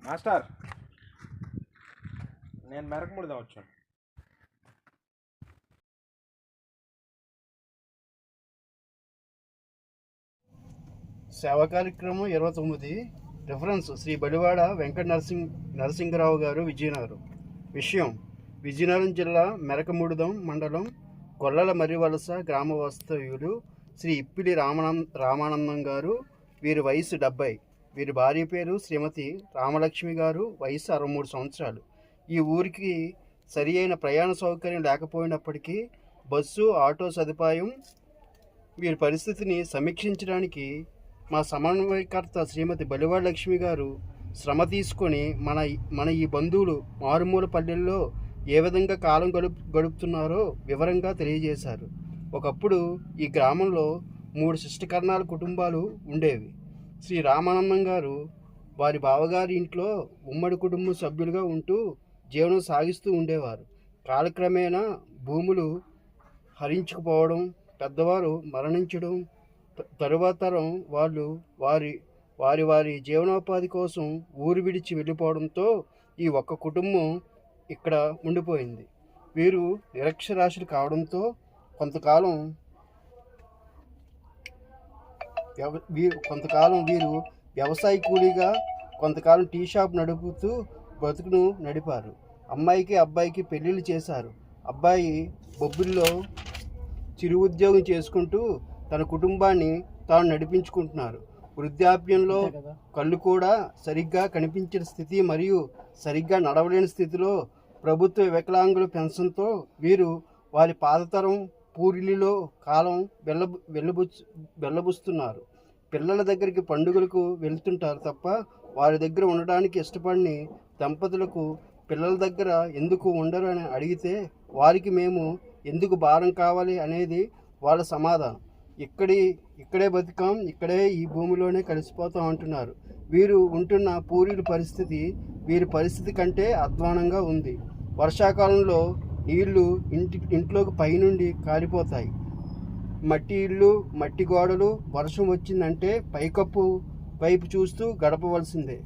Master నేను మెరకముడిదా వచ్చాను. సేవా కార్యక్రమం 29. రిఫరెన్స్ శ్రీ బడివాడ వెంకట నరసింగరావు గారు, విజయనగరం. విషయం: విజయనగరం జిల్లా మెరకముడిదం మండలం గొల్లల మర్రివలస గ్రామ వాస్తవ్యులు శ్రీ ఇప్పిలి రామానందం గారు. వీరి వయసు 70. వీరి భార్య పేరు శ్రీమతి రామలక్ష్మి గారు, వయసు 63 సంవత్సరాలు. ఈ ఊరికి సరి అయిన ప్రయాణ సౌకర్యం లేకపోయినప్పటికీ బస్సు, ఆటో సదుపాయం. వీరి పరిస్థితిని సమీక్షించడానికి మా సమన్వయకర్త శ్రీమతి బలివాడ లక్ష్మి గారు శ్రమ తీసుకొని మన ఈ బంధువులు మారుమూల పల్లెల్లో ఏ విధంగా కాలం గడుపుతున్నారో వివరంగా తెలియజేశారు. ఒకప్పుడు ఈ గ్రామంలో 3 శిష్టకర్ణాల కుటుంబాలు ఉండేవి. శ్రీ రామానందం గారు వారి బావగారి ఇంట్లో ఉమ్మడి కుటుంబ సభ్యులుగా ఉంటూ జీవనం సాగిస్తూ ఉండేవారు. కాలక్రమేణా భూములు హరించుకుపోవడం, పెద్దవారు మరణించడం, తరువాత తరం వాళ్ళు వారి జీవనోపాధి కోసం ఊరు విడిచి వెళ్ళిపోవడంతో ఈ ఒక్క కుటుంబం ఇక్కడ ఉండిపోయింది. వీరు నిరక్షరాస్యులు కావడంతో కొంతకాలం వీరు వ్యవసాయ కూలీగా, కొంతకాలం టీ షాప్ నడుపుతూ బతుకును నడిపారు. అమ్మాయికి అబ్బాయికి పెళ్ళిళ్ళు చేశారు. అబ్బాయి బొబ్బిల్లో చిరు ఉద్యోగం చేసుకుంటూ తన కుటుంబాన్ని తాను నడిపించుకుంటున్నారు. వృద్ధాప్యంలో కళ్ళు కూడా సరిగ్గా కనిపించిన స్థితి మరియు సరిగ్గా నడవలేని స్థితిలో ప్రభుత్వ వికలాంగుల పెన్షన్తో వీరు వారి పాతతరం పూరిలిలో కాలం వెళ్ళబుస్తున్నారు. పిల్లల దగ్గరికి పండుగలకు వెళ్తుంటారు తప్ప వారి దగ్గర ఉండడానికి ఇష్టపడని దంపతులకు పిల్లల దగ్గర ఎందుకు ఉండరు అని అడిగితే వారికి మేము ఎందుకు భారం కావాలి అనేది వాళ్ళ సమాధానం. ఇక్కడే బతికాం, ఇక్కడే ఈ భూమిలోనే కలిసిపోతాం అంటున్నారు. వీరు ఉంటున్న పూరీల పరిస్థితి వీరి పరిస్థితి కంటే అధ్వానంగా ఉంది. వర్షాకాలంలో నీళ్లు ఇంట్లోకి పైనుండి కారిపోతాయి. మట్టి ఇళ్ళు, మట్టి గోడలు. వర్షం వచ్చిందంటే పైపు చూస్తూ గడపవలసిందే.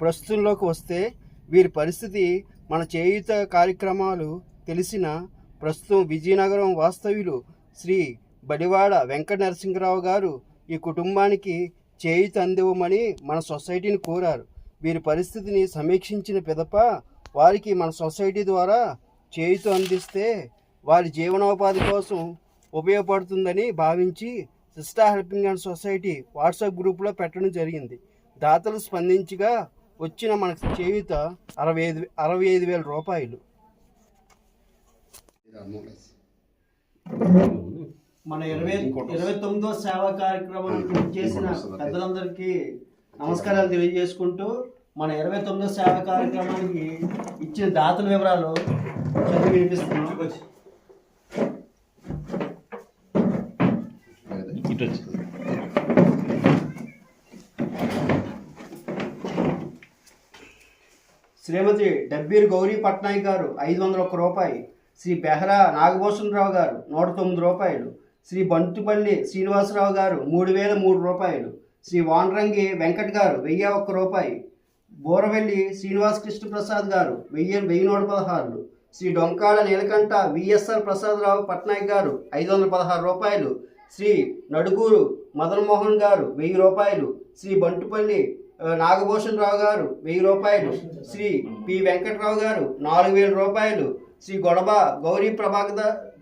ప్రస్తుతంలోకి వస్తే వీరి పరిస్థితి మన చేయూత కార్యక్రమాలు తెలిసిన ప్రస్తుతం విజయనగరం వాస్తవ్యులు శ్రీ బడివాడ వెంకట నరసింగరావు గారు ఈ కుటుంబానికి చేయూత అందివ్వమని మన సొసైటీని కోరారు. వీరి పరిస్థితిని సమీక్షించిన పిదప వారికి మన సొసైటీ ద్వారా చేయూత అందిస్తే వారి జీవనోపాధి కోసం ఉపయోగపడుతుందని భావించి Sista helping and society WhatsApp గ్రూప్లో పెట్టడం జరిగింది. దాతలు స్పందించగా వచ్చిన మనకు చేయూత 65,000 రూపాయలు. మన 29వ సేవా కార్యక్రమం చేసిన పెద్దలందరికీ నమస్కారాలు తెలియజేసుకుంటూ మన 29వ సేవా కార్యక్రమానికి ఇచ్చిన దాతల వివరాలు చదివి వినిపిస్తున్నాం. శ్రీమతి డబ్బీర్ గౌరీ పట్నాయక్ గారు 501 రూపాయి. శ్రీ బెహరా నాగభూషణరావు గారు 109 రూపాయలు. శ్రీ బంటుపల్లి శ్రీనివాసరావు గారు 3,003 రూపాయలు. శ్రీ వానరంగి వెంకట్ గారు 1,001 రూపాయి. బోరవెల్లి శ్రీనివాస్ కృష్ణప్రసాద్ గారు 1,116. శ్రీ డొంకాడ నీలకంఠ విఎస్ఆర్ ప్రసాదరావు పట్నాయక్ గారు 516 రూపాయలు. శ్రీ నడుగూరు మదన్ మోహన్ గారు 1000 రూపాయలు. శ్రీ బంటుపల్లి నాగభూషణ్ రావు గారు 1000 రూపాయలు. శ్రీ పి వెంకట్రావు గారు 4,000 రూపాయలు. శ్రీ గొడబ గౌరీ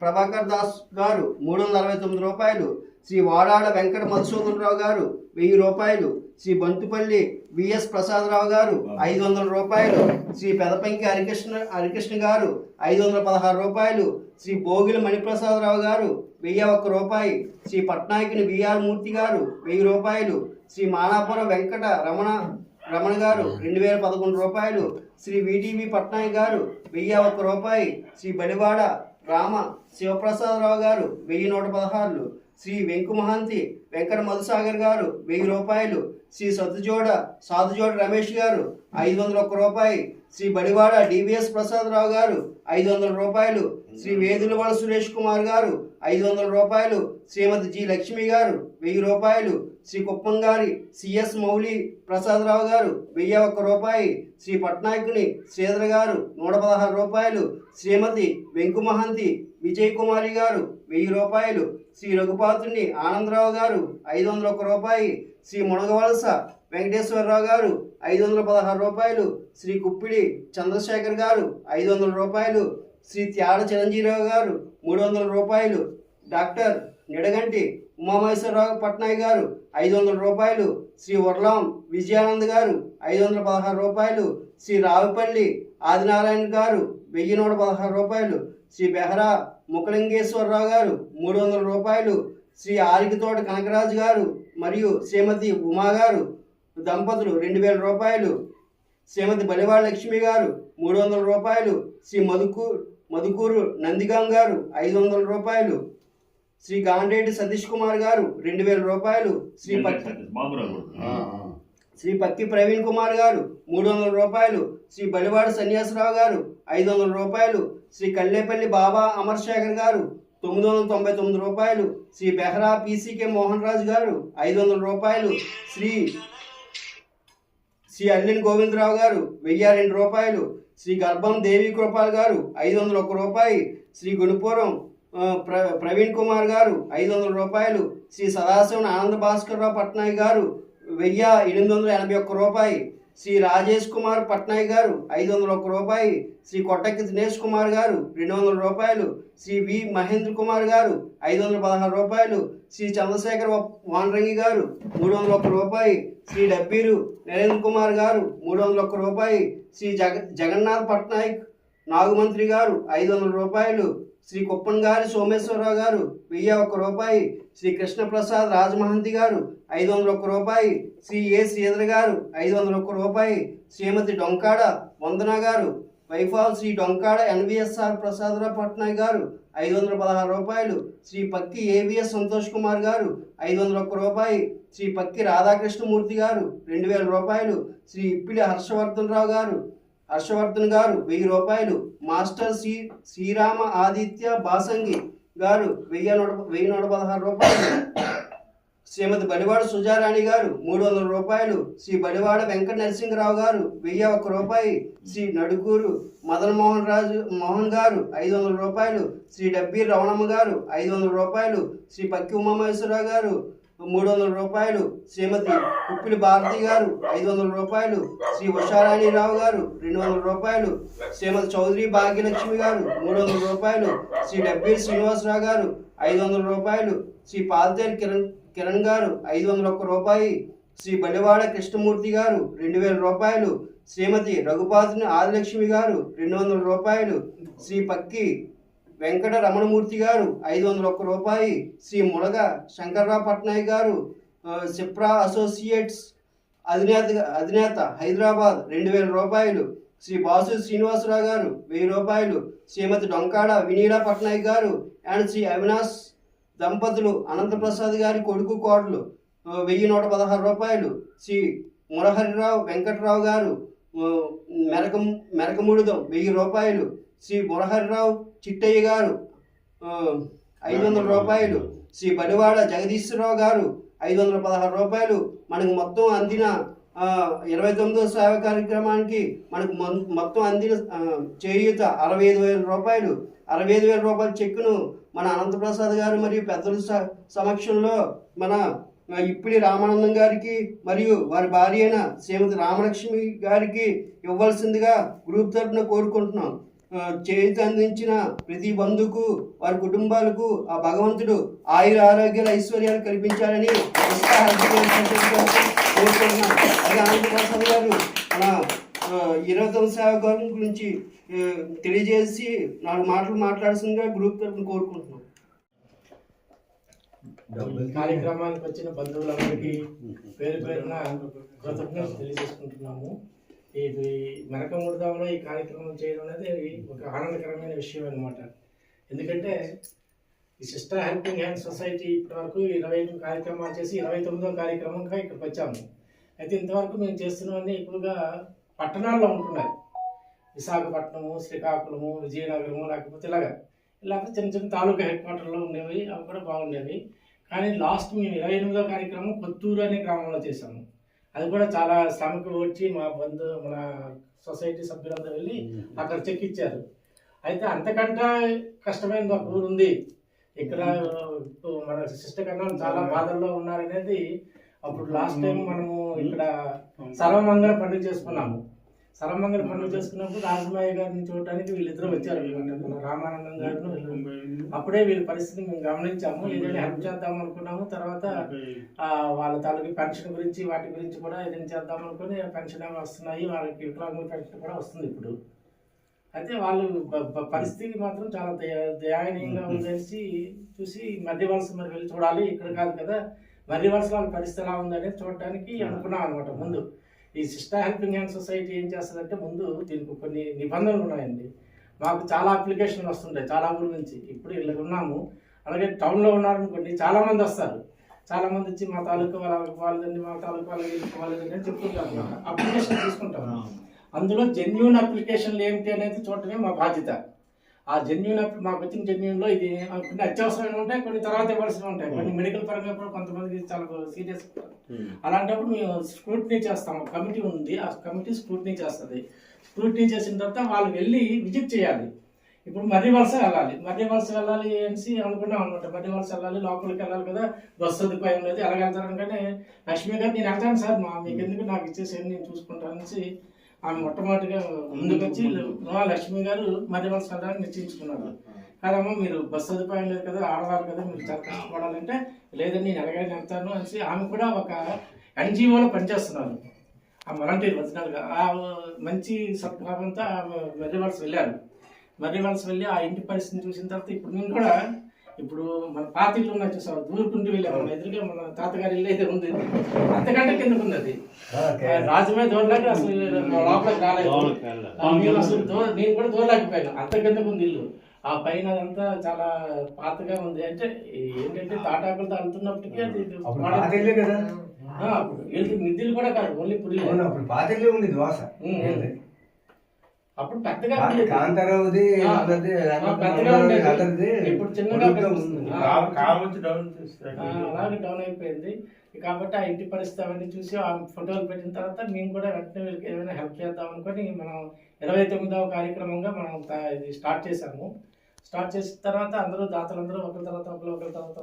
ప్రభాకర్ దాస్ గారు 349 రూపాయలు. శ్రీ వాడాడ వెంకట మధుసూదనరావు గారు 1000 రూపాయలు. శ్రీ బంతుపల్లి విఎస్ ప్రసాదరావు గారు 500 రూపాయలు. శ్రీ పెదపంకి హరికృష్ణ గారు 516 రూపాయలు. శ్రీ భోగిల మణిప్రసాదరావు గారు 1,001 రూపాయి. శ్రీ పట్నాయకుని బిఆర్ మూర్తి గారు 1000 రూపాయలు. శ్రీ మానాపురం వెంకట రమణ గారు 2,011 రూపాయలు. శ్రీ విటివి పట్నాయక్ గారు 1,001 రూపాయి. శ్రీ బడివాడ రామ శివప్రసాదరావు గారు 1,116. శ్రీ వెంకు మహాంతి వెంకట మధుసాగర్ గారు 1000 రూపాయలు. శ్రీ సాధుజోడ రమేష్ గారు 501 రూపాయి. శ్రీ బడివాడ డివిఎస్ ప్రసాదరావు గారు 500 రూపాయలు. శ్రీ వేదులవాడ సురేష్ కుమార్ గారు 500 రూపాయలు. శ్రీమతి జి లక్ష్మి గారు 1000 రూపాయలు. శ్రీ కుప్పంగారి సిఎస్ మౌలి ప్రసాదరావు గారు 1001 రూపాయి, శ్రీ పట్నాయకుని శ్రీధర్ గారు 116 రూపాయలు, శ్రీమతి వెంకుమహంతి విజయ్ కుమారి గారు 1000 రూపాయలు, శ్రీ రఘుపాత్రుని ఆనందరావు గారు 501 రూపాయి, శ్రీ మునగవలస వెంకటేశ్వరరావు గారు 516 రూపాయలు, శ్రీ కుప్పిడి చంద్రశేఖర్ గారు 500 రూపాయలు, శ్రీ త్యాడ చిరంజీవిరావు గారు 300 రూపాయలు, డాక్టర్ నిడగంటి ఉమామహేశ్వరరావు పట్నాయక్ గారు 500 రూపాయలు, శ్రీ వర్లాం విజయానంద్ గారు 516 రూపాయలు, శ్రీ రావుపల్లి ఆదినారాయణ గారు 1116 రూపాయలు, శ్రీ బెహరా ముకలింగేశ్వరరావు గారు 300 రూపాయలు, శ్రీ ఆరికతోట కనకరాజు గారు మరియు శ్రీమతి ఉమా గారు దంపతులు 2000 రూపాయలు, శ్రీమతి బలివాడ లక్ష్మి గారు 300 రూపాయలు, శ్రీ మధుకూరు నందిగాం గారు 500 రూపాయలు, శ్రీ గాండ్రెడ్డి సతీష్ కుమార్ గారు 2000 రూపాయలు, శ్రీ పక్కి ప్రవీణ్ కుమార్ గారు 300 రూపాయలు, శ్రీ బలివాడ సన్యాసరావు గారు 500 రూపాయలు, శ్రీ కల్లేపల్లి బాబా అమర్శేఖర్ గారు 999 రూపాయలు, శ్రీ బెహరా పీసీకే మోహన్ రాజు గారు 500 రూపాయలు, శ్రీ అల్లిన్ గోవిందరావు గారు 1002 రూపాయలు, శ్రీ గర్భం దేవి కృపాల్ గారు 501 రూపాయి, శ్రీ గుణపురం ప్రవీణ్ కుమార్ గారు 500 రూపాయలు, శ్రీ సదాశివన్ ఆనంద భాస్కర్రావు పట్నాయక్ గారు 1881 రూపాయి, శ్రీ రాజేష్ కుమార్ పట్నాయక్ గారు 501 రూపాయి, శ్రీ కొట్టకి దినేష్ కుమార్ గారు 200 రూపాయలు, శ్రీ వి మహేంద్ర కుమార్ గారు 516 రూపాయలు, శ్రీ చంద్రశేఖర్ వానరంగి గారు 301 రూపాయి, శ్రీ డబ్బీరు నరేంద్ర కుమార్ గారు 301 రూపాయి, శ్రీ జగన్నాథ్ పట్నాయక్ నాగుమంత్రి గారు 500 రూపాయలు, శ్రీ కుప్పంగారి సోమేశ్వరరావు గారు 1001 రూపాయి, శ్రీ కృష్ణప్రసాద్ రాజమహంతి గారు 501 రూపాయి, శ్రీ ఏ శ్రీధర్ గారు 501 రూపాయి, శ్రీమతి డొంకాడ వందన గారు వైఫ్ ఆఫ్ శ్రీ డొంకాడ ఎన్విఎస్ఆర్ ప్రసాదరావు పట్నాయక్ గారు 516 రూపాయలు, శ్రీ పక్కి ఏవిఎస్ సంతోష్ కుమార్ గారు 501 రూపాయి, శ్రీ పక్కి రాధాకృష్ణమూర్తి గారు 2000 రూపాయలు, శ్రీ ఇప్పిలి హర్షవర్ధన్ గారు 1000 రూపాయలు, మాస్టర్ శ్రీరామ ఆదిత్య బాసంగి గారు 1116 రూపాయలు, శ్రీమతి బలివాడ సుజారాణి గారు 300 రూపాయలు, శ్రీ బలివాడ వెంకట నరసింహరావు గారు 1001 రూపాయి, శ్రీ నడుకూరు మదన్ మోహన్ గారు 500 రూపాయలు, శ్రీ డబ్బీ రవణమ్మ గారు 500 రూపాయలు, శ్రీ పక్కి ఉమామహేశ్వరరావు గారు 300 రూపాయలు, శ్రీమతి కుప్పిలి భారతి గారు 500 రూపాయలు, శ్రీ ఉషారాణిరావు గారు 200 రూపాయలు, శ్రీమతి చౌదరి భాగ్యలక్ష్మి గారు 300 రూపాయలు, శ్రీ డబ్బీ శ్రీనివాసరావు గారు 500 రూపాయలు, శ్రీ పాల్తేరు కిరణ్ గారు 501 రూపాయి, శ్రీ బలివాడ కృష్ణమూర్తి గారు 2000 రూపాయలు, శ్రీమతి రఘుపాత్రుని ఆదిలక్ష్మి గారు 200 రూపాయలు, శ్రీ పక్కి వెంకట రమణమూర్తి గారు 501 రూపాయి, శ్రీ ములగ శంకర్రావు పట్నాయక్ గారు సిప్రా అసోసియేట్స్ అధినేత హైదరాబాద్ 2000 రూపాయలు, శ్రీ బాసు శ్రీనివాసరావు గారు 1000 రూపాయలు, శ్రీమతి డొంకాడ వినీలా పట్నాయక్ గారు అండ్ శ్రీ అవినాష్ దంపతులు అనంతప్రసాద్ గారి కొడుకు కోడలు 1116 రూపాయలు, శ్రీ మురహరిరావు వెంకట్రావు గారు మెరకముడిదం 1000 రూపాయలు, శ్రీ మురహరిరావు చిట్టయ్య గారు 500 రూపాయలు, శ్రీ బలివాడ జగదీశ్వరరావు గారు 516 రూపాయలు. మనకు మొత్తం అందిన 29వ సేవ కార్యక్రమానికి మనకు మొత్తం అందిన చేయూత 65,000 రూపాయలు. 65,000 రూపాయల చెక్కును మన అనంతప్రసాద్ గారు మరియు పెద్దల సమక్షంలో మన ఇప్పిలి రామానందం గారికి మరియు వారి భార్య అయిన శ్రీమతి రామలక్ష్మి గారికి ఇవ్వాల్సిందిగా గ్రూప్ తరఫున కోరుకుంటున్నాం. చేతి అందించిన ప్రతి బంధుకు వారి కుటుంబాలకు ఆ భగవంతుడు ఆయుర ఆరోగ్యాలు ఐశ్వర్యాలు కల్పించాలని కోరుకుంటున్నాం. అలాగే అనంతప్రసాద్ గారు మన 29వ సేవ గురించి తెలియజేసి 4 మాటలు మాట్లాడాల్సిందిగా గ్రూప్ తరఫున కోరుకుంటున్నాం. కార్యక్రమానికి వచ్చిన బంధువులందరికీ పేరు పేరున కృతజ్ఞతలు తెలియజేసుకుంటున్నాము. ఇది మెరకముడిదాంలో ఈ కార్యక్రమం చేయడం అనేది ఒక ఆనందకరమైన విషయం అనమాట. ఎందుకంటే ఈ సిస్టర్ హెల్పింగ్ హ్యాండ్ సొసైటీ ఇప్పటివరకు 25 కార్యక్రమాలు చేసి 29వ కార్యక్రమంగా ఇక్కడికి వచ్చాము. అయితే ఇంతవరకు మేము చేస్తున్నవన్నీ ఎక్కువగా పట్టణాల్లో ఉంటున్నాయి. విశాఖపట్నము, శ్రీకాకుళము, విజయనగరము, లేకపోతే ఇలాగ చిన్న చిన్న తాలూకా హెడ్ క్వార్టర్లో ఉండేవి. అవి కూడా బాగుండేవి. కానీ లాస్ట్ మేము 28వ కార్యక్రమం కొత్తూరు అనే గ్రామంలో చేశాము. అది కూడా చాలా శ్రమకు వచ్చి మన సొసైటీ సభ్యులందరూ వెళ్ళి అక్కడ చెక్ ఇచ్చారు. అయితే అంతకంటే కష్టమైన ఒక ఊరు ఉంది ఇక్కడ. మన సిస్టర్ కన్నా చాలా బాధల్లో ఉన్నారనేది అప్పుడు లాస్ట్ టైం మనము ఇక్కడ సర్వమంగళ పండుగ చేసుకున్నాము. సర్వమంగళ పండుగ చేసుకున్నప్పుడు రాజమయ్య గారిని చూడడానికి వీళ్ళిద్దరూ వచ్చారు, మన రామానందం గారు. అప్పుడే వీళ్ళ పరిస్థితి మేము గమనించాము, ఏదైనా హెల్ప్ చేద్దాం అనుకున్నాము. తర్వాత వాళ్ళ తాలూకు పెన్షన్ గురించి వాటి గురించి కూడా ఏదైనా చేద్దాం అనుకుని పెన్షన్ ఏమి వస్తున్నాయి, వాళ్ళకి వికలాంగుల పెన్షన్ కూడా వస్తుంది ఇప్పుడు. అయితే వాళ్ళు పరిస్థితి మాత్రం చాలా దయానీయంగా ఉందనేసి చూసి మధ్య వలస మరి వెళ్ళి చూడాలి, ఇక్కడ కాదు కదా, మధ్య వలస వాళ్ళ పరిస్థితి ఎలా ఉందనేది చూడడానికి అనుకున్నాం అనమాట. ముందు ఈ సిస్టర్ హెల్పింగ్ హ్యాండ్ సొసైటీ ఏం చేస్తుందంటే ముందు దీనికి కొన్ని నిబంధనలు ఉన్నాయండి. మాకు చాలా అప్లికేషన్లు వస్తుంటాయి చాలా ఊళ్ళ నుంచి. ఇప్పుడు ఇలా ఉన్నాము, అలాగే టౌన్లో ఉన్నారనుకోండి చాలామంది వస్తారు. చాలామంది వచ్చి మా తాలూకు వాళ్ళదండి, మా తాలూకు వాళ్ళదండి అని చెప్తుంటారు. అప్లికేషన్ తీసుకుంటాము. అందులో జెన్యూన్ అప్లికేషన్లు ఏమిటి అనేది చూడటమే మా బాధ్యత. ఆ జెన్యూన్ మాకు వచ్చిన జెన్యూన్లో ఇది కొన్ని అత్యవసరమైన ఉంటాయి, కొన్ని తర్వాత ఇవ్వాల్సినవి ఉంటాయి, కొన్ని మెడికల్ పరంగా కూడా కొంతమందికి చాలా సీరియస్. అలాంటప్పుడు మేము స్క్రూటినీ చేస్తాము. కమిటీ ఉంది, ఆ కమిటీ స్క్రూటినీ చేస్తుంది. స్క్రూటినీ చేసిన తర్వాత వాళ్ళు వెళ్ళి విజిట్ చేయాలి. ఇప్పుడు మర్రి వలస వెళ్ళాలి అనేసి అనుకున్నాం అనమాట. మర్రి వలస వెళ్ళాలి, లోపలికి వెళ్ళాలి కదా, బస్సు సదుపాయం లేదు, ఎలా వెళ్తారనగానే లక్ష్మి గారు నేను వెళ్తాను సార్, మీకు ఎందుకు నాకు ఇచ్చేసేయండి నేను చూసుకుంటాను అనేసి ఆమె మొట్టమొదటిగా ముందుకు వచ్చి లక్ష్మి గారు మర్రి వలస వెళ్ళడానికి నిశ్చయించుకున్నారు. కాదమ్మా మీరు బస్సు సదుపాయం లేదు కదా, ఆడవారు కదా, మీరు చాలా కష్టపడాలంటే లేదని నేను ఎలాగైనా వెళ్తాను అనేసి ఆమె కూడా ఒక ఎన్జిఓలో పనిచేస్తున్నారు. ఆ వాలంటీర్ ఒరిజినల్గా మంచి సద్భావంతో ఆమె మర్రి వలస వెళ్ళారు. మర్రి వలస వెళ్ళి ఆ ఇంటి పరిస్థితిని చూసిన తర్వాత ఇప్పుడు నేను కూడా ఇప్పుడు మన పాత ఇల్లు ఉన్నాయి చూసాం, దూరుకుంటూ వెళ్ళాము. మన ఎదురుగా మన తాతగారి ఇల్లు అయితే ఉంది, అంతకంటే కిందకు ఉంది. అది రాజమయ్య దూరలేక అసలు లోపలికి రాలేదు. నేను కూడా దూరలేకపోయాను, అంత కిందకు ఉంది ఇల్లు. ఆ పైన అదంతా చాలా పాతగా ఉంది. అంటే ఏంటంటే తాటాకులతో అంటున్నప్పటికీ అది నిధులు కూడా కాదు, ఓన్లీ పురి. అప్పుడు పెద్దగా ఇప్పుడు చిన్నగా అలాగే డౌన్ అయిపోయింది. కాబట్టి ఆ ఇంటి పరిస్థితి అవన్నీ చూసి ఆ ఫోటోలు పెట్టిన తర్వాత మేము కూడా వెంటనే వీళ్ళకి ఏమైనా హెల్ప్ చేద్దాం అనుకొని మనం 29వ కార్యక్రమంగా మనం ఇది స్టార్ట్ చేశాము. స్టార్ట్ చేసిన తర్వాత అందరూ దాతలందరూ ఒకరి తర్వాత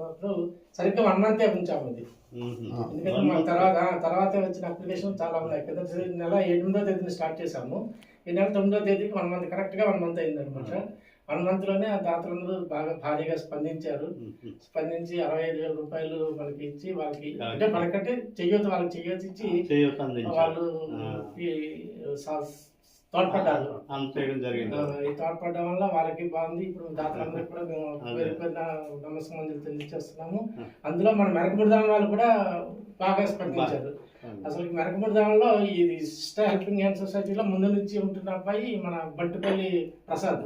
ఒకరు సరిగ్గా 1 month ఉంచాము ఇది. ఎందుకంటే మన తర్వాత వచ్చిన అప్లికేషన్ చాలా ఉన్నాయి. పెద్ద నెల 8వ తేదీని స్టార్ట్ చేశాము. ఈ నెల 9వ తేదీకి 1 month, కరెక్ట్గా 1 month అయింది అనమాట. 1 monthలోనే ఆ దాతలందరూ బాగా భారీగా స్పందించారు. స్పందించి 65,000 రూపాయలు మనకి ఇచ్చి, వాళ్ళకి అంటే మనకంటే వాళ్ళకి చెయ్యొచ్చు ఇచ్చి వాళ్ళు తోడ్పడ్డారు. ఈ తోడ్పడడం వల్ల వాళ్ళకి బాగుంది. ఇప్పుడు దాతలందరికీ కూడా మేము పేరుపైన నమస్కారం తెలియజేస్తున్నాము. అందులో మన మెరకముడిదాం వాళ్ళు కూడా బాగా స్పందించారు. అసలు మెరకముడిదాంలో ఇది సిస్టర్ హెల్పింగ్ హ్యాండ్ సొసైటీలో ముందు నుంచి ఉంటున్న అబ్బాయి మన బంటుపల్లి ప్రసాద్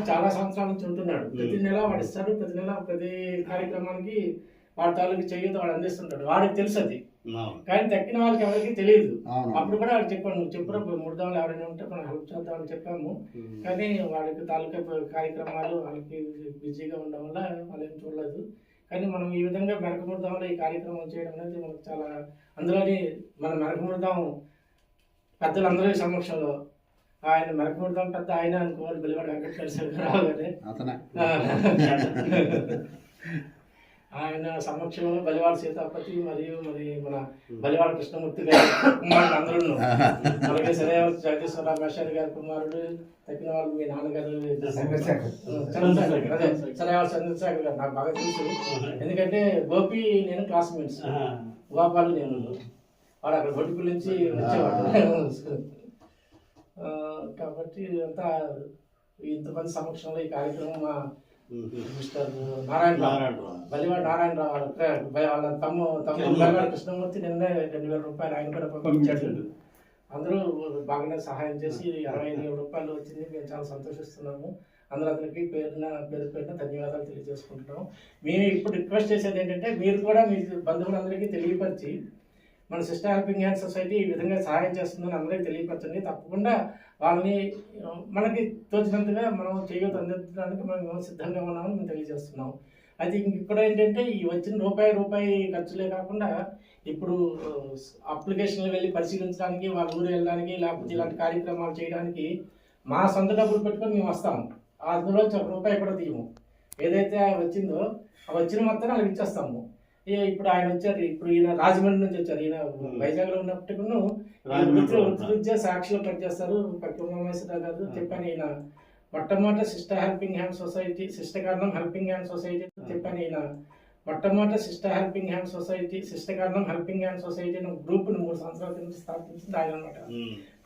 చాలా సంవత్సరాల నుంచి ఉంటున్నాడు. ప్రతి నెల వాడు ఇస్తాడు, ప్రతి నెల ప్రతి కార్యక్రమానికి వాడి తాలూకు చెయ్యతో వాడు అందిస్తుంటాడు. వాడికి తెలుసు అది, కానీ తక్కిన వాళ్ళకి ఎవరికి తెలియదు. అప్పుడు కూడా వాడు చెప్పాను, నువ్వు చెప్పినప్పుడు ముడదాంలో ఎవరైనా ఉంటే మనం హెల్ప్ చేద్దామని చెప్పాము. కానీ వాళ్ళకి తాలూకా కార్యక్రమాలు వాళ్ళకి బిజీగా ఉండడం వల్ల వాళ్ళు ఏం చూడలేదు. కానీ మనం ఈ విధంగా మెరకముడిదాంలో ఈ కార్యక్రమం చేయడం అనేది మనకు చాలా, అందులోని మన మెరకముడిదాం పెద్దలందరి సమక్షంలో ఆయన మెరకముడిదాం పెద్ద ఆయన అనుకోవాలి, బెల్లివాడ వెంకటేశ్వరరావు గారే ఆయన సమక్షంలో బలివాడ సీతాపతి మరియు మన బలివాడ కృష్ణమూర్తి గారి కుమారుడు అందరూ, అలాగే సరేవాళ్ళ జగదీశ్వరరావు మేషారి గారి కుమారుడు, తక్కిన వాళ్ళు మీ నాన్నగారు సరేవాళ్ళ చంద్రశేఖర్ గారు నాకు బాగా తెలుసు. ఎందుకంటే గోపి నేను క్లాస్మేట్స్, గోపాలు నేను. వాడు అక్కడ బొట్టుకుల నుంచి వచ్చేవాడు. కాబట్టి అంతా ఇంతమంది సమక్షంలో ఈ కార్యక్రమం మిస్టర్ బలివాడ నారాయణరావు వాళ్ళ తమ్ముడు బలివాడ కృష్ణమూర్తి నిన్నే 2,000 రూపాయలు ఆయన కూడా పంపించాడు. అందరూ బాగానే సహాయం చేసి 65,000 రూపాయలు వచ్చింది. మేము చాలా సంతోషిస్తున్నాము. అందరికీ పేరున ధన్యవాదాలు తెలియజేసుకుంటున్నాము. మేము ఇప్పుడు రిక్వెస్ట్ చేసేది ఏంటంటే మీరు కూడా మీ బంధువులందరికీ తెలియపరిచి మన సిస్టర్ హెల్పింగ్ హ్యాండ్ సొసైటీ ఈ విధంగా సహాయం చేస్తుందని అందరికీ తెలియపరచండి. తప్పకుండా వాళ్ళని మనకి తోచినంతగా మనం చేయగలిగి అందించడానికి మనం సిద్ధంగా ఉన్నామని మేము తెలియజేస్తున్నాం. అది ఇక్కడ ఏంటంటే ఈ వచ్చిన రూపాయి ఖర్చులే కాకుండా ఇప్పుడు అప్లికేషన్లు వెళ్ళి పరిశీలించడానికి, వాళ్ళ ఊరు వెళ్ళడానికి, లేకపోతే ఇలాంటి కార్యక్రమాలు చేయడానికి మా సొంత డబ్బులు పెట్టుకొని మేము వస్తాము. అందులో రూపాయి కూడా తీయము. ఏదైతే వచ్చిందో ఆ వచ్చిన మొత్తం వాళ్ళకి ఇచ్చేస్తాము. ఇప్పుడు ఆయన వచ్చారు, ఇప్పుడు ఈయన రాజమండ్రి నుంచి వచ్చారు, ఈయన వైజాగ్లో ఉన్నప్పటికీ వృత్తిరీత్యా సాక్షిలో పనిచేస్తారు. ఉమామహేశ్వరరావు గారు చెప్పాను, ఈయన మొట్టమొదటి sister helping hand society, sister కారణం హెల్పింగ్ హ్యాండ్ సొసైటీ చెప్పాను, ఈయన మొట్టమొదటి sister helping hand society, sister కారణం హెల్పింగ్ హ్యాండ్ సొసైటీ అనే గ్రూప్ని 3 సంవత్సరాల కింద స్థాపించింది ఆయన అనమాట.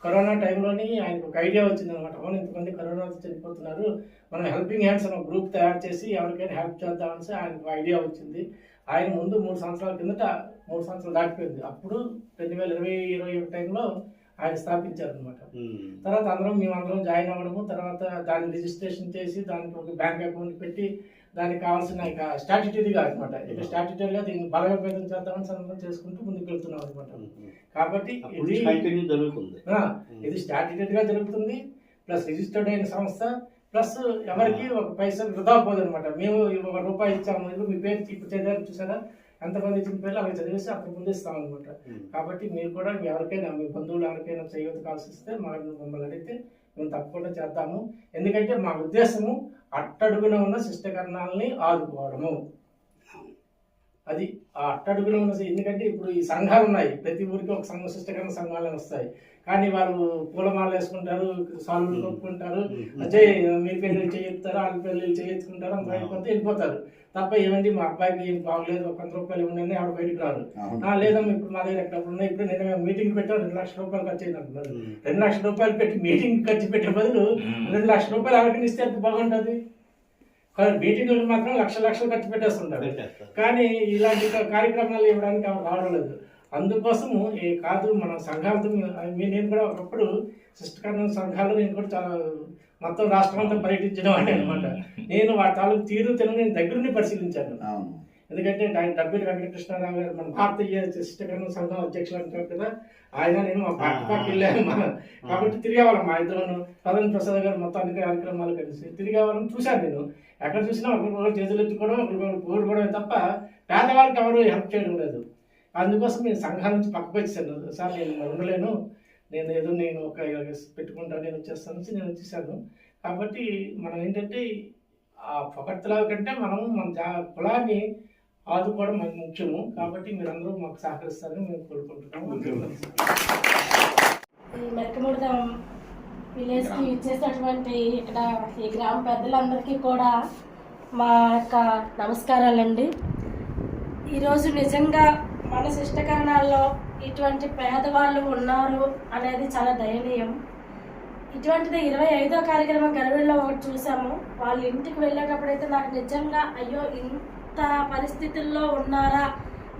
కరోనా టైంలోని ఆయనకు ఒక ఐడియా వచ్చింది అనమాట. అవును, ఇంతమంది కరోనాతో చనిపోతున్నారు, మనం హెల్పింగ్ హ్యాండ్స్ అనే గ్రూప్ తయారు చేసి ఎవరికైనా హెల్ప్ చేద్దామని ఆయనకు ఐడియా వచ్చింది. ఆయన ముందు 3 సంవత్సరాల కిందట, 3 సంవత్సరాలు దాటిపోయింది, అప్పుడు 2020-21 టైంలో ఆయన స్థాపించారు అనమాట. తర్వాత మేమందరం జాయిన్ అవ్వడము, తర్వాత దాన్ని రిజిస్ట్రేషన్ చేసి దానికి ఒక బ్యాంక్ అకౌంట్ పెట్టి దానికి కావాల్సిన ఇక స్టాట్యూటరీగా అనమాట, ఇక స్టాట్యూటరీగా దీన్ని బలోపేతం చేద్దామని సందర్భం చేసుకుంటూ ముందుకు వెళ్తున్నాం అనమాట. కాబట్టి ఇది స్టాట్యూటరీగా జరుగుతుంది, ప్లస్ రిజిస్టర్డ్ అయిన సంస్థ, ప్లస్ ఎవరికి ఒక పైసా వృధా పోదు అనమాట. మేము ₹1 ఇచ్చాము, మీ పేరు ఇప్పుడు చదివారు చూసారా, ఎంతమంది ఇచ్చిన పేర్లు అలా చదివేసి అంతకు ముందు ఇస్తామన్నమాట. కాబట్టి మీరు కూడా ఎవరికైనా మీ బంధువులు ఎవరికైనా చేయవద్దు కాల్సి ఇస్తే మమ్మల్ని అడిగితే మేము తప్పకుండా చేద్దాము. ఎందుకంటే మా ఉద్దేశము అట్టడుగున ఉన్న శిష్టకరణాలని ఆదుకోవడము. అది ఆ అట్టడుగున ఉన్న, ఎందుకంటే ఇప్పుడు ఈ సంఘాలు ఉన్నాయి, ప్రతి ఊరికి ఒక శిష్టకరణ సంఘాలు వస్తాయి, కానీ వాళ్ళు పూలమాల వేసుకుంటారు, సాల్వులు కొట్టుకుంటారు, మీ పెళ్ళిళ్ళు చేయిస్తారు, వాళ్ళ పెళ్ళిళ్ళు చేయించుకుంటారు, అంత అయిపోతే వెళ్ళిపోతారు తప్ప ఏమండి మా అబ్బాయికి ఏం బాగలేదు, ఒక ₹100 ఉండని ఆవిడ బయటకు రారు. లేదమ్మా ఇప్పుడు మా దగ్గర ఎక్కడ ఉన్నాయి, ఇప్పుడు నేను మీటింగ్ పెట్టాను ₹2 లక్షలు ఖర్చు అయింది అంటున్నారు. ₹2 లక్షలు పెట్టి మీటింగ్ ఖర్చు పెట్టే బదులు ₹2 లక్షలు ఎవరికి ఇస్తే అంత బాగుంటుంది. మీటింగ్లు మాత్రం లక్షలు ఖర్చు పెట్టేస్తుంటారు, కానీ ఇలాంటి కార్యక్రమాలు ఇవ్వడానికి ఆవిడ రావడం లేదు. అందుకోసము కాదు మన సంఘాలతో నేను కూడా ఒకప్పుడు శిష్టకరణ సంఘాలు నేను కూడా చాలా మొత్తం రాష్ట్రం అంతా పర్యటించడం అంటే అనమాట. నేను వాటి తాలూకు తీరుతెను నేను దగ్గరుండి పరిశీలించాను. ఎందుకంటే ఆయన డబ్బిలి వెంకటకృష్ణారావు గారు మన భారతీయ శిష్టకరణ సంఘం అధ్యక్షులు అంటారు కదా, ఆయన నేను మా పక్క వెళ్ళాను కాబట్టి తిరిగేవాళ్ళం మా ఇద్దరు, పదన్ ప్రసాద్ గారు మొత్తం అన్ని కార్యక్రమాలు కలిసి తిరిగేవాళ్ళని చూశాను. నేను ఎక్కడ చూసినా ఒకరికొకరు చేతులు ఎత్తుకోవడం, ఒకరికొకరు పోగొట్టుకోవడమే తప్ప పేదవాళ్ళకి ఎవరు హెల్ప్ చేయడం లేదు. అందుకోసం నేను సంఘాల నుంచి పక్కకు వచ్చేసాను. సార్ నేను ఉండలేను, నేను ఒక పెట్టుకుంటాను, నేను వచ్చేస్తాను నేను వచ్చేసాను. కాబట్టి మనం ఏంటంటే ఆ పొగడ్తల కంటే మనం మన కులాన్ని ఆదుకోవడం మనకు ముఖ్యము. కాబట్టి మీరందరూ మాకు సహకరిస్తారని మేము కోరుకుంటున్నాము. ఈ మెరకముడిదం విలేజ్కి ఇచ్చేసినటువంటి ఇక్కడ ఈ గ్రామ పెద్దలందరికీ కూడా మా యొక్క నమస్కారాలండి. ఈరోజు నిజంగా మన శిష్టకరణాల్లో ఇటువంటి పేదవాళ్ళు ఉన్నారు అనేది చాలా దయనీయం. ఇటువంటిది 25వ కార్యక్రమం గర్వీల్లో ఒకటి చూసాము. వాళ్ళ ఇంటికి వెళ్ళేటప్పుడైతే నాకు నిజంగా అయ్యో ఇంత పరిస్థితుల్లో ఉన్నారా,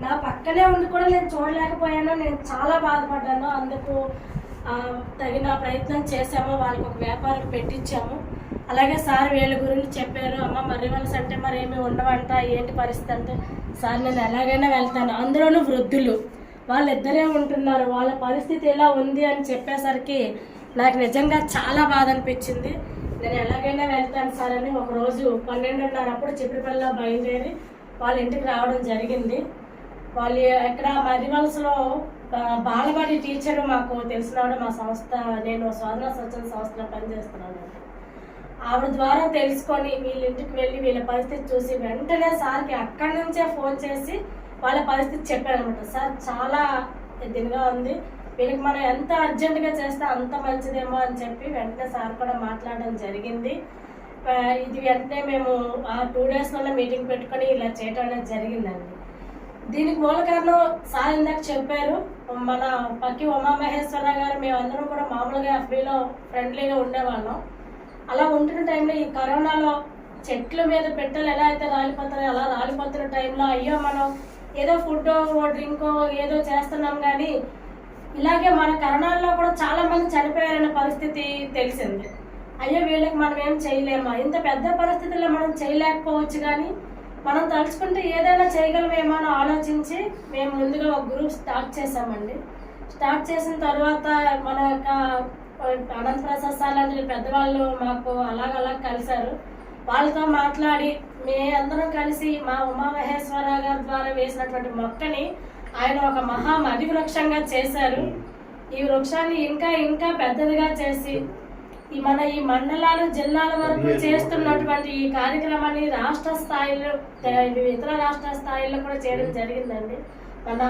నా పక్కనే ఉండి కూడా నేను చూడలేకపోయాను, నేను చాలా బాధపడ్డాను. అందుకు తగిన ప్రయత్నం చేశాము, వాళ్ళకి ఒక వ్యాపారం పెట్టించాము. అలాగే సార్ వీళ్ళ గురించి చెప్పారు, అమ్మ మర్రివలస అంటే మరి ఏమి ఉండవంట, ఏంటి పరిస్థితి అంటే, సార్ నేను ఎలాగైనా వెళ్తాను. అందులోనూ వృద్ధులు వాళ్ళిద్దరే ఉంటున్నారు, వాళ్ళ పరిస్థితి ఎలా ఉంది అని చెప్పేసరికి నాకు నిజంగా చాలా బాధ అనిపించింది. నేను ఎలాగైనా వెళ్తాను సార్ అని ఒకరోజు 12:30 అప్పుడు చిప్పిపల్లిలో బయలుదేరి వాళ్ళ ఇంటికి రావడం జరిగింది. వాళ్ళు ఇక్కడ మర్రివలసలో బాలబడి టీచర్ మాకు తెలిసినవాడు, మా సంస్థ, నేను స్వాతంత్ర స్వచ్ఛంద సంస్థలో పనిచేస్తున్నాను. ఆవిడ ద్వారా తెలుసుకొని వీళ్ళ ఇంటికి వెళ్ళి వీళ్ళ పరిస్థితి చూసి వెంటనే సార్కి అక్కడి నుంచే ఫోన్ చేసి వాళ్ళ పరిస్థితి చెప్పారనమాట. సార్ చాలా దీనిగా ఉంది, వీళ్ళకి మనం ఎంత అర్జెంటుగా చేస్తే అంత మంచిదేమో అని చెప్పి వెంటనే సార్ కూడా మాట్లాడడం జరిగింది. ఇది వెంటనే మేము ఆ 2 డేస్లోనే మీటింగ్ పెట్టుకొని ఇలా చేయడం అనేది జరిగిందండి. దీనికి మూల కారణం సార్ ఇందాక చెప్పారు, మన పక్కి ఉమామహేశ్వరరావు గారు మేమందరం కూడా మామూలుగా FBలో ఫ్రెండ్లీగా ఉండేవాళ్ళం. అలా ఉంటున్న టైంలో ఈ కరోనాలో చెట్ల మీద పెట్టెలు ఎలా అయితే రాలిపోతారో అలా రాలిపోతున్న టైంలో అయ్యో మనం ఏదో ఫుడ్ డ్రింక్ ఏదో చేస్తున్నాం, కానీ ఇలాగే మన కరోనాలో కూడా చాలా మంది చనిపోయారనే పరిస్థితి తెలిసింది. అయ్యో వీళ్ళకి మనం ఏం చేయలేమా, ఇంత పెద్ద పరిస్థితుల్లో మనం చేయలేకపోవచ్చు, కానీ మనం తలుచుకుంటే ఏదైనా చేయగలమేమో అని ఆలోచించి మేము ముందుగా ఒక గ్రూప్ స్టార్ట్ చేసామండి. స్టార్ట్ చేసిన తర్వాత మన యొక్క అనంత ప్రసాద్ సార్ లాంటి పెద్దవాళ్ళు మాకు అలాగ కలిశారు. వాళ్ళతో మాట్లాడి అందరం కలిసి మా ఉమామహేశ్వరరావు గారి ద్వారా వేసినటువంటి మొక్కని ఆయన ఒక మహా మది వృక్షంగా చేశారు. ఈ వృక్షాన్ని ఇంకా ఇంకా పెద్దదిగా చేసి ఈ మండలాలు జిల్లాల వరకు చేస్తున్నటువంటి ఈ కార్యక్రమాన్ని రాష్ట్ర స్థాయిలో ఇతర రాష్ట్ర స్థాయిలో కూడా చేయడం జరిగిందండి. మన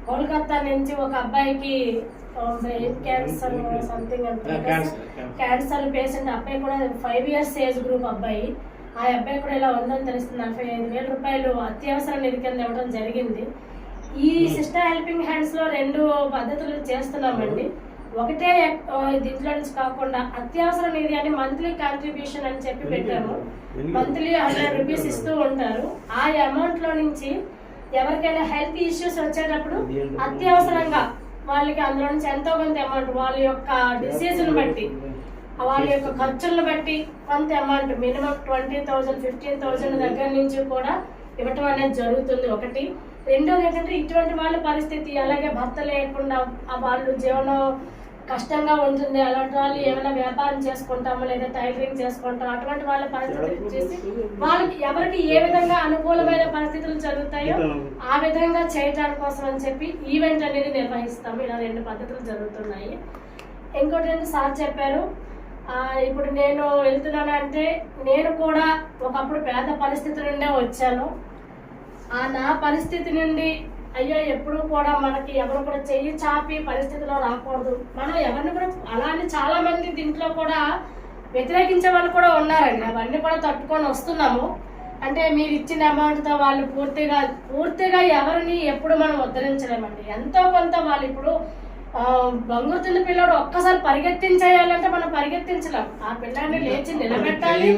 కోల్కతా నుంచి ఒక అబ్బాయికి క్యాన్సర్ సంథింగ్ క్యాన్సర్ పేషెంట్ అబ్బాయి కూడా 5 years ఏజ్ గ్రూప్ అబ్బాయి. ఆ అబ్బాయి కూడా ఇలా ఉందని తెలుస్తుంది. 45,000 రూపాయలు అత్యవసర నిధి కింద ఇవ్వడం జరిగింది. ఈ సిస్టర్ హెల్పింగ్ హ్యాండ్స్ లో 2 పద్ధతులు చేస్తున్నామండి. ఒకటే దీంట్లో నుంచి కాకుండా అత్యవసర నిధి అని మంత్లీ కాంట్రిబ్యూషన్ అని చెప్పి పెట్టాము. మంత్లీ 100 రూపీస్ ఇస్తూ ఉంటారు. ఆ అమౌంట్ లో నుంచి ఎవరికైనా హెల్త్ ఇష్యూస్ వచ్చేటప్పుడు అత్యవసరంగా వాళ్ళకి అందులో నుంచి ఎంతో కొంత అమౌంట్ వాళ్ళ యొక్క డిసీజ్ని బట్టి వాళ్ళ యొక్క ఖర్చులను బట్టి కొంత అమౌంట్ మినిమం 20,000 15,000 దగ్గర నుంచి కూడా ఇవ్వటం అనేది జరుగుతుంది. ఒకటి. రెండోది ఏంటంటే ఇటువంటి వాళ్ళ పరిస్థితి అలాగే భర్త లేకుండా వాళ్ళు జీవనం కష్టంగా ఉంటుంది. అలాంటి వాళ్ళు ఏమైనా వ్యాపారం చేసుకుంటాము లేదా టైలరింగ్ చేసుకుంటాం అటువంటి వాళ్ళ పరిస్థితులు చూసి వాళ్ళకి ఎవరికి ఏ విధంగా అనుకూలమైన పరిస్థితులు జరుగుతాయో ఆ విధంగా చేయడానికి కోసం అని చెప్పి ఈవెంట్ అనేది నిర్వహిస్తాము. ఇలా 2 పద్ధతులు జరుగుతున్నాయి. ఇంకోటి ఏంటి సార్ చెప్పారు, ఇప్పుడు నేను వెళ్తున్నాను అంటే నేను కూడా ఒకప్పుడు పేద పరిస్థితి నుండే వచ్చాను. నా పరిస్థితి నుండి అయ్యో ఎప్పుడు కూడా మనకి ఎవరు కూడా చెయ్యి చాపి పరిస్థితిలో రాకూడదు. మనం ఎవరిని కూడా అలానే చాలా మంది దీంట్లో కూడా వ్యతిరేకించే వాళ్ళు కూడా ఉన్నారండి. అవన్నీ కూడా తట్టుకొని వస్తున్నాము. అంటే మీరు ఇచ్చిన అమౌంట్తో వాళ్ళు పూర్తిగా ఎవరిని ఎప్పుడు మనం ఉద్ధరించలేమండి. ఎంతో కొంత వాళ్ళు ఇప్పుడు బంగుతున్న పిల్లడు ఒక్కసారి పరిగెత్తించేయాలంటే మనం పరిగెత్తించలేం. ఆ పిల్లాన్ని లేచి నిలబెట్టాలి,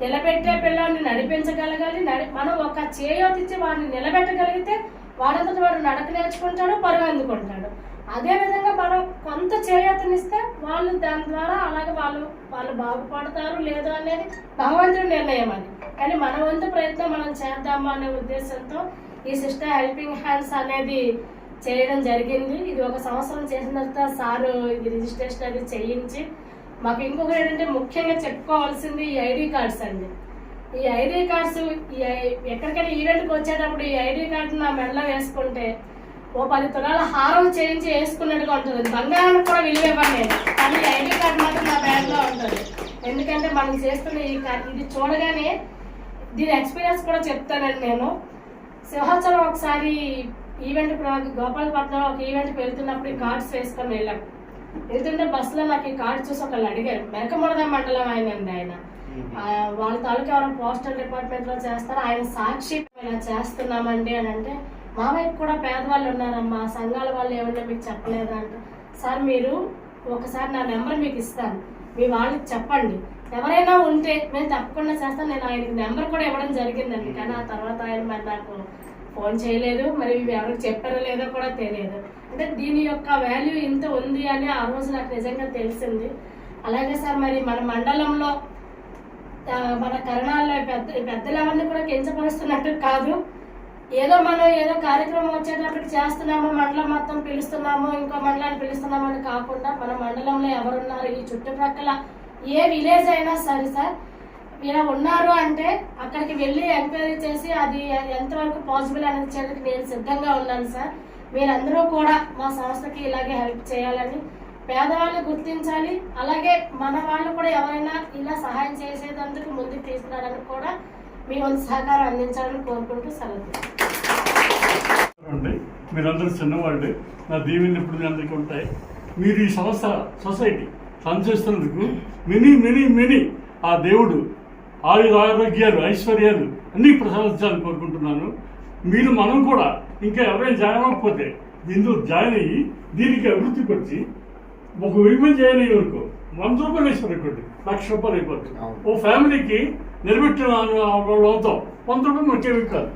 నిలబెట్టే పిల్లాన్ని నడిపించగలగాలి. మనం ఒక చేయూతిచ్చి వాడిని నిలబెట్టగలిగితే వాడంతటి వాడు నడక నేర్చుకుంటాడు, పరుగు అందుకుంటాడు. అదేవిధంగా మనం కొంత చేయూతనిస్తే వాళ్ళు దాని ద్వారా అలాగే వాళ్ళు బాగుపడతారు లేదు అనేది భగవంతుడి నిర్ణయం అది. కానీ మన వంతు ప్రయత్నం మనం చేద్దాము అనే ఉద్దేశంతో ఈ సిస్టర్ హెల్పింగ్ హ్యాండ్స్ అనేది చేయడం జరిగింది. ఇది 1 సంవత్సరం చేసిన తర్వాత సారు ఇది రిజిస్ట్రేషన్ అది చేయించి మాకు ఇంకొకటి ఏంటంటే ముఖ్యంగా చెప్పుకోవాల్సింది ఈ ఐడి కార్డ్స్ అండి. ఈ ఐడి కార్డ్స్ ఎక్కడికైనా ఈవెంట్కి వచ్చేటప్పుడు ఈ ఐడి కార్డు నా మెడలో వేసుకుంటే ఓ 10 తులాల హారం చేయించి వేసుకున్నట్టుగా ఉంటుంది. బంగారానికి కూడా విలువ ఇవ్వండి కానీ ఐడి కార్డు మాత్రం నా బ్యాగ్లో ఉంటుంది. ఎందుకంటే మనం చేస్తున్న ఇది చూడగానే దీని ఎక్స్పీరియన్స్ కూడా చెప్తానండి. నేను సింహాచలం ఒకసారి ఈవెంట్ గోపాలపట్నంలో ఒక ఈవెంట్కి వెళ్తున్నప్పుడు ఈ కార్డ్స్ వేసుకొని వెళ్ళాం. వెళ్తుంటే బస్సులో నాకు ఈ కార్డు చూసి ఒకళ్ళు అడిగారు. మెరకముడద మండలం ఆయన వాళ్ళ తాలూకా ఎవరో పోస్టల్ డిపార్ట్మెంట్ లో చేస్తారు. ఆయన సాక్షి ఇలా చేస్తున్నామండి అని అంటే మా వైపు కూడా పేదవాళ్ళు ఉన్నారమ్మా, సంఘాల వాళ్ళు ఏమన్నా మీకు చెప్పలేదా అంటే, సార్ మీరు ఒకసారి నా నెంబర్ మీకు ఇస్తాను, మీ వాళ్ళకి చెప్పండి, ఎవరైనా ఉంటే నేను తప్పకుండా చేస్తాను. నేను ఆయనకి నెంబర్ కూడా ఇవ్వడం జరిగిందండి. కానీ ఆ తర్వాత ఆయన మరి నాకు ఫోన్ చేయలేదు. మరి ఎవరికి చెప్పారో లేదో కూడా తెలియదు. అంటే దీని యొక్క వాల్యూ ఇంత ఉంది అని ఆ రోజు నాకు నిజంగా తెలిసింది. అలాగే సార్ మరి మన మండలంలో మన కరణాల్లో పెద్దలు ఎవరిని కూడా కించపరుస్తున్నట్టు కాదు. మనం ఏదో కార్యక్రమం వచ్చేటప్పటికి చేస్తున్నాము, మండలం మొత్తం పిలుస్తున్నాము, ఇంకో మండలాన్ని పిలుస్తున్నాము అని కాకుండా మన మండలంలో ఎవరున్నారు, ఈ చుట్టుప్రక్కల ఏ విలేజ్ అయినా సరే సార్ ఇలా ఉన్నారు అంటే అక్కడికి వెళ్ళి ఎంక్వైరీ చేసి అది ఎంతవరకు పాసిబుల్ అనేది చేయడానికి నేను సిద్ధంగా ఉన్నాను సార్. మీరందరూ కూడా మా సంస్థకి ఇలాగే హెల్ప్ చేయాలని, పేదవాళ్ళని గుర్తించాలి. అలాగే మన వాళ్ళు కూడా ఎవరైనా ఇలా సహాయం చేసేందుకు ముందుకు తీసుకురావడానికి కూడా మీ వంతు సహకారం అందించాలని కోరుకుంటూ సెలవు. మీరందరూ చిన్నవాళ్ళు, నా దీవెనలు ఇప్పుడు మీ అందరికీ ఉంటాయి. మీరు ఈ సొసైటీ పనిచేస్తున్నందుకు మెనీ ఆ దేవుడు ఆరోగ్యాలు ఐశ్వర్యాలు అన్నీ ప్రసాదించాలని కోరుకుంటున్నాను. మనం కూడా ఇంకా ఎవరైనా జాయిన్ అవ్వకపోతే ఇందులో జాయిన్ అయ్యి దీనికి అభివృద్ధి పరిచి 1,000 మంది జాయిన్ అయ్యే వరకు 100 రూపాయలు వేసి అనుకోండి, 1,00,000 రూపాయలు అయిపోతుంది. ఓ ఫ్యామిలీకి నిలబెట్టిన అవుతాం. 100 రూపాయలు మనకేమి కాదు.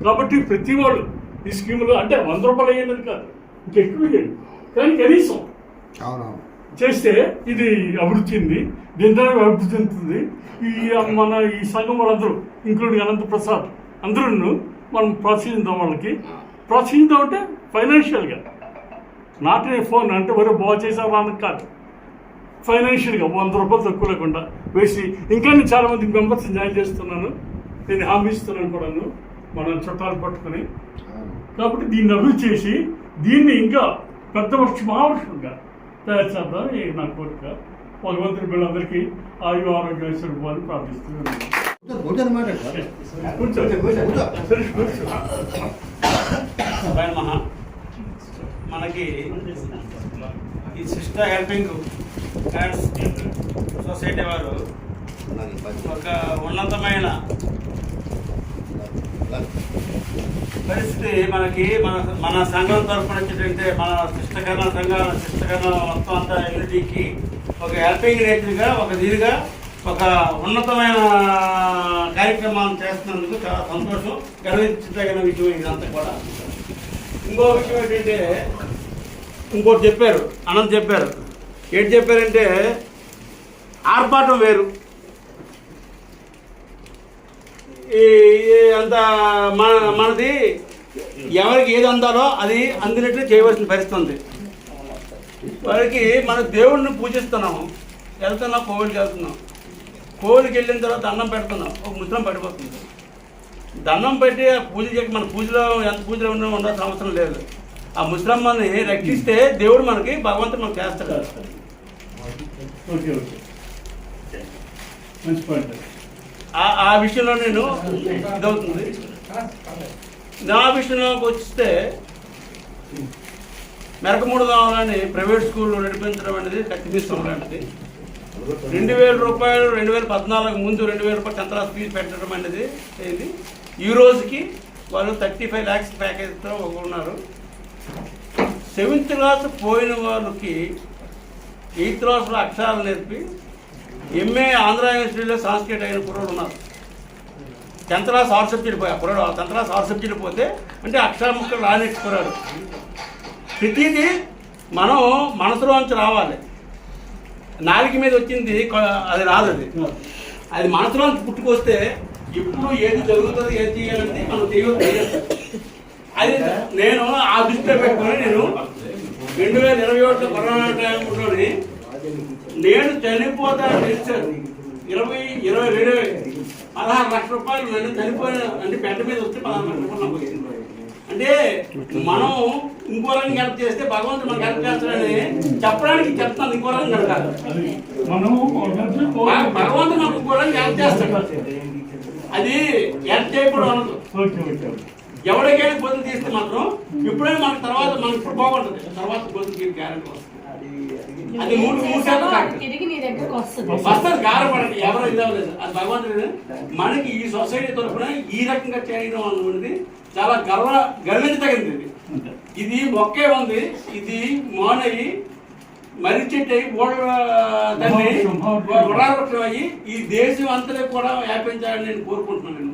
కాబట్టి ప్రతి వాళ్ళు ఈ స్కీములో అంటే 100 రూపాయలు అయ్యేది కాదు, ఇంకెక్కువ అయ్యేది. కానీ కనీసం చేస్తే ఇది అభివృద్ధి చెంది దీని ద్వారా అభివృద్ధి చెందుతుంది. మన ఈ సంఘం వాళ్ళందరూ ఇంక్లూడింగ్ అనంత ప్రసాద్ అందరూ మనం ప్రోత్సహిద్దాం అంటే ఫైనాన్షియల్గా, నాట్ ఏ ఫోన్ అంటే వరే బాగా చేసావా అని కాదు, ఫైనాన్షియల్గా 100 రూపాయలు తక్కువ లేకుండా వేసి ఇంకా నేను చాలామంది మెంబర్స్ జాయిన్ చేస్తున్నాను. నేను హామీ ఇస్తున్నాను కూడాను, మనం చుట్టాలు పట్టుకుని. కాబట్టి దీన్ని అభివృద్ధి చేసి దీన్ని ఇంకా పెద్ద మహావృక్షంగా తయారు చేద్దాం నా కోరిక. భగవంతుడి పిల్లలందరికీ ఆయు ఆరోగ్యం ఇవ్వాలని ప్రార్థిస్తున్నాను. మనకి ఈ సిస్టర్ హెల్పింగ్ హ్యాండ్స్ సొసైటీ వారు ఒక ఉన్నతమైన పరిస్థితి మనకి మన సంఘం తరఫున వచ్చేటంటే మన శిష్టకరణ సంఘాల శిష్టకరణ మొత్తం అంతా యూనిటీకి ఒక హెల్పింగ్ నేచర్గా ఒక దీనిగా ఒక ఉన్నతమైన కార్యక్రమాన్ని చేస్తున్నందుకు చాలా సంతోషం, గర్వించదగిన విషయం ఇదంతా కూడా. ఇంకో విషయం ఏంటంటే ఇంకోటి చెప్పారు, అనంత్ చెప్పారు. ఏంటి చెప్పారంటే ఆర్భాటం వేరు, ఈ అంత మనది ఎవరికి ఏది అందాలో అది అందినట్లు చేయవలసిన పరిస్థితి ఉంది. వారికి మన దేవుడిని పూజిస్తున్నాము, వెళ్తున్నాం కోవిల్కి వెళ్తున్నాం, కోవిలికి వెళ్ళిన తర్వాత దండం పెడుతున్నాం, ఒక ముస్లిం పడిపోతుంది. దండం పెట్టి పూజ చేయక మన పూజలో ఎంత పూజలో ఉండాల్సిన అవసరం లేదు. ఆ ముస్లింని రక్షిస్తే దేవుడు మనకి భగవంతుడు మనకు చేస్తాడు. ఓకే ఓకే, మంచి పాయింట్. ఆ విషయంలో నేను ఇదవుతుంది. నా విషయంలోకి వస్తే మెరకమూడదామని ప్రైవేట్ స్కూల్లో నడిపించడం అనేది కత్తిమీస్తాం లాంటిది. 2000 రూపాయలు 2014 ముందు 2000 రూపాయలు 10th క్లాస్ ఫీజు పెట్టడం అనేది అయింది. ఈ రోజుకి వాళ్ళు 35 lakhs ప్యాకేజ్తో ఉన్నారు. 7th క్లాస్ పోయిన వాళ్ళకి 8th క్లాస్లో అక్షరాలు నేర్పి MA ఆంధ్ర యూనివర్సిటీలో సాంస్క్రిట్ అయిన కుర్రోడు ఉన్నారు. 10th క్లాస్ 6 సబ్జెక్టులు పోయి కుర్రాడు 10th క్లాస్ 6 సబ్జెక్టులు పోతే అంటే అక్షర ముక్కలు రానేట్టుకున్నాడు. ప్రతిదీ మనం మనసులోంచి రావాలి. నాలుక మీద వచ్చింది అది రాదు, అది మనసులోంచి పుట్టుకొస్తే ఎప్పుడు ఏది జరుగుతుంది ఏది చేయాలంటే మనం తెలియదు. అది నేను ఆ దృష్టిలో పెట్టుకొని నేను 2021 కరోనా టైంలోని నేను చనిపోతాను తెలిసాను. 16 లక్షల రూపాయలు నన్ను చనిపోయిన అంటే పెద్ద మీద వస్తే 16 లక్షల రూపాయలు నాకు వచ్చింది. అంటే మనం ఇంకో రంగం హెల్ప్ చేస్తే భగవంతుడు మనకు హెల్ప్ చేస్తాడని చెప్పడానికి చెప్తాను. ఇంకో రంగం జరగాలి, భగవంతుడు మనకు ఇంకో రంగం హెల్ప్ చేస్తాడు. అది హెల్ప్ చేయకూడదు అనదు. ఎవరికైనా గొంతు తీస్తే మాత్రం ఎప్పుడైనా మనకు తర్వాత మనకు ఇప్పుడు బాగుంటుంది, తర్వాత గొంతు గ్యారెంటీ వస్తుంది. అది 3 వస్తుంది గారపడండి, ఎవరు ఇదవలేదు. అది భగవంతుడు మనకి ఈ సొసైటీ తరఫున ఈ రకంగా చేయడం అనేది చాలా గర్వించదగింది. ఇది మొక్కే ఉంది, ఇది మోనయ్యి మర్రి చెట్టు అయ్యి దాన్ని వృక్షం అయ్యి ఈ దేశం అంతలో కూడా వ్యాపించాలని నేను కోరుకుంటున్నాను.